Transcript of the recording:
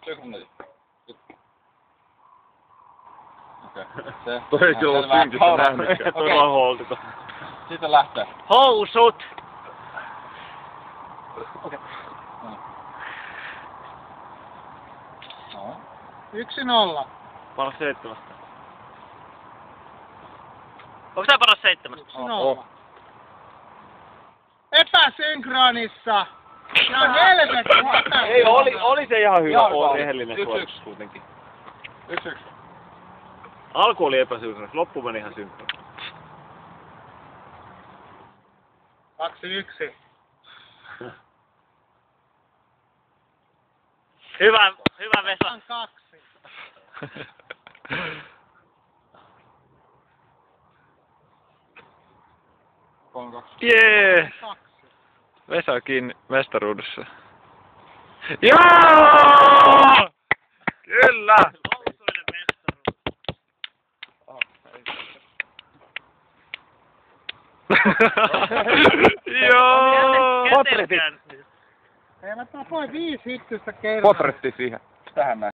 Sekunti. Okei. Se. Toi ei kyllä ollut synkistä nähnytkään. Toi on holtito. Siitä lähtee. Housut! Okei. No. 1-0. Paras 7. Onko tää paras 7? 1-0. Epäsynkronissa! No helvetti! Ei, oli se ihan hyvä, Ihan on hyvä. rehellinen 1-1. suoritus kuitenkin. 1-1. Alku oli epäsynkronis, loppu meni ihan synkronis. 2-1. Hyvä Vesa. 2. Jee! 2. Vesakin mestaruudessa. Joo! Kyllä! Housuinen mestaruus. Joo! Portretit. Ei mä tapoin 5 hittystä kertaa. Potretti siihen. Tähän näin.